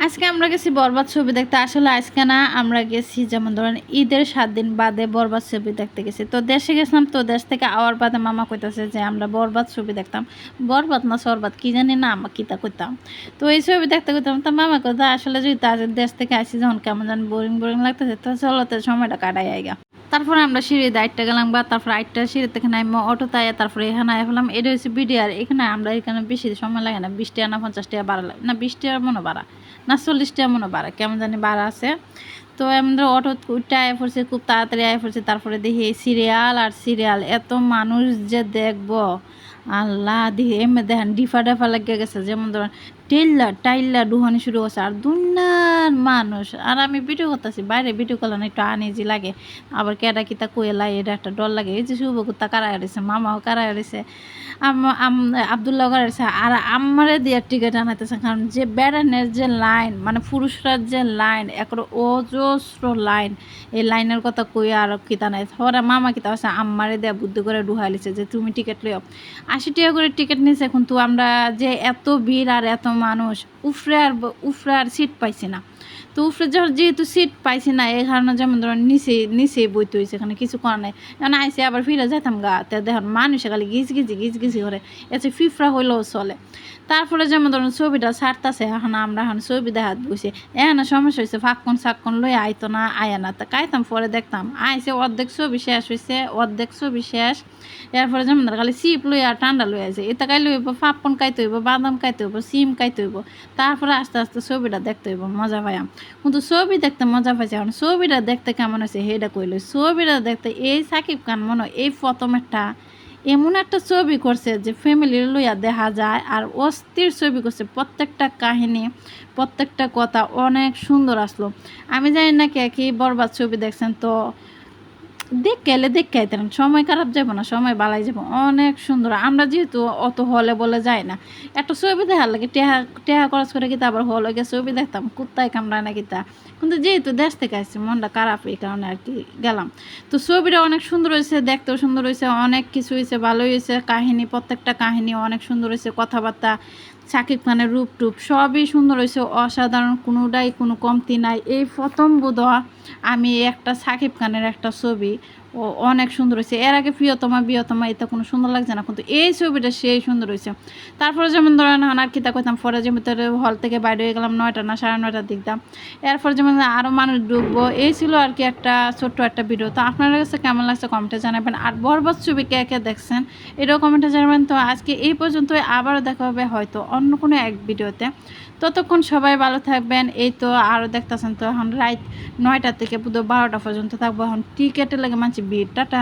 আজকে আমরা গেছি বরবাদ ছবি দেখতে। আসলে আজকে না, আমরা গেছি যেমন ধরেন ঈদের 7 দিন বাদে বরবাদ ছবি দেখতে গেছি। তো দেশে গেছিলাম, তো দেশ থেকে আওয়ার বাদে মামা কইতাছে যে আমরা বরবাদ ছবি দেখতাম। বরবাদ না সরবাদ কি জানি না, আমরা কিতা কইতাম। তো এই ছবি দেখতে কইতাম, তো মামা কথা আসলে যদি তাদের দেশ থেকে আসি যখন কেমন যেন বোরিং বোরিং লাগতেছে, তো চলতে সময়টা কাটাই আইগা। তারপরে আমরা সিঁড়ি দাইটটা গেলাম, বা তারপর আইটটা সিঁড়ি থেকে নামবো অটোতে আয়া, তারপরে এখানে আয়া ফেলাম। এটা হচ্ছে বিডিআর। এখানে আমরা এখানে বেশি সময় লাগে না, 20 টাকা না 50 টাকা বাড়া লাগে না, 20 টাকা মনে বাড়া না, 40 টাকা মনে বাড়া, কেমন জানি বাড়া আছে। তো আমরা অটো উঠতে আয়া পড়ছি, খুব তাড়াতাড়ি আয়া পড়ছি। তারপরে দেখি সিরিয়াল আর সিরিয়াল, এত মানুষ যে দেখবো আল্লাহ, দেখি এমনি দেখেন ডিফা ডাফা লাগিয়ে গেছে, যেমন ধরেন টাইল্লা ডুহানি শুরু করছে, আর দুনিয়ার মানুষ। আর আমি ভিডিও করতেছি, বাইরে ভিডিও করলাম একটু আনইজি লাগে, আবার কেডা কিতা কইলাই এটা একটা ডর লাগে। এই যে শুভকুত্তা কারা হারিয়েছে, মামাও কারা হারিয়েছে, আবদুল্লাহ কারা হারিয়েছে, আর আমারে দিয়ে টিকিট আনাইতেছে। কারণ যে বেড়ানের যে লাইন, মানে পুরুষরার যে লাইন, একর অজস্র লাইন, এই লাইনের কথা কই আর কিতা নাই। ওরা মামা কিতা আছে, আমারে দেয়া বুদ্ধি করে ঢুকাইলিছে যে তুমি টিকিট লিও। 80 টাকা করে টিকিট নিয়েছে। এখন তো আমরা যে এত ভিড় আর এত মানুষ, উফরে আর সিট পাইছি না। তো উফরে যেহেতু সিট পাইছি না, এই কারণে যেমন ধরেন নিচেই বইতে হয়েছে, এখানে কিছু করার নাই। এখন আইসে আবার ফিরে যেতাম গা, তা দেখুন মানুষে খালি গিজ করে, এসে ফিফরা হইলেও চলে। তারপরে যেমন ধরুন ছবিটা ছাড়তেছে, আমরা এখন ছবি দেখাত বসে। এখানে সমস্যা হয়েছে, ফাঁকন লই আইতো না, আয়া না, তা কাইতাম পরে দেখতাম। আইসে অর্ধেক ছবি শেষ হয়েছে, অর্ধেক ছবি শেষ। এরপরে যেমন খালি সিপ লই আর ঠান্ডা লই আছে, এটা খাইলে হইব ফাপন খাইতে হইব, বাদাম খাইতে হইব, সিম খাইতে হইব। তারপরে আস্তে আস্তে ছবিটা দেখতে হইব, মজা পাইয়াম। কিন্তু ছবি দেখতে মজা পাইছে, এখন ছবিটা দেখতে কেমন হয়েছে হেটা কইল। ছবিটা দেখতে এই সাকিব খান মনে হয় এই প্রথম এমন একটা ছবি করছে যে ফ্যামিলির লইয়া দেখা যায়, আর অস্থির ছবি করছে। প্রত্যেকটা কাহিনী, প্রত্যেকটা কথা অনেক সুন্দর আসলো। আমি জানি না কে কি বরবাদ ছবি দেখছেন, তো দেখে আইতেন, সময় খারাপ যাব না, সময় বালাই যাব, অনেক সুন্দর। আমরা যেহেতু অত হলে বলে যাই না, একটা ছবি দেখার লাগে টেহা খরচ করে কিতা আবার হলে গিয়ে ছবি দেখতাম, কুত্তায় কামড়ায় না কিতা। কিন্তু যেহেতু দেশ থেকে আসছে, মনটা খারাপ, এই কারণে আর কি গেলাম। তো ছবিটা অনেক সুন্দর হয়েছে, দেখতেও সুন্দর হয়েছে, অনেক কিছু হয়েছে, ভালোই হয়েছে। কাহিনী, প্রত্যেকটা কাহিনী অনেক সুন্দর হয়েছে। কথাবার্তা, শাকিব খানের রূপ টুপ সবই সুন্দর হয়েছে, অসাধারণ, কোনো কমতি নাই। এই প্রথম বোধহয় আমি একটা শাকিব খানের একটা ছবি ও অনেক সুন্দর হয়েছে। এর আগে প্রিয়তমা বিয়তমা এটা কোনো সুন্দর লাগছে না, কিন্তু এই ছবিটা সেই সুন্দর হয়েছে। তারপরে যেমন ধরেন আর কিতা কইতাম, পরে যেমন হল থেকে বাইরে হয়ে গেলাম 9টা না 9:30 দিকতাম। এরপর যেমন আরও মানুষ ঢুকবো, এই ছিল আর কি একটা ছোট্ট একটা ভিডিও। তো আপনার কাছে কেমন লাগছে কমেন্টে জানাবেন, আর বরবাদ ছবি কে কে দেখছেন এটাও কমেন্টে জানাবেন। তো আজকে এই পর্যন্তই, আবারও দেখা হবে হয়তো অন্য কোনো এক ভিডিওতে। ততক্ষণ সবাই ভালো থাকবেন। এই তো আরও দেখতেছেন, তো এখন রাত 9টা থেকে পুরো 12টা পর্যন্ত থাকবো। এখন টিকেটের লাগে মানছি ভিড়। টাটা।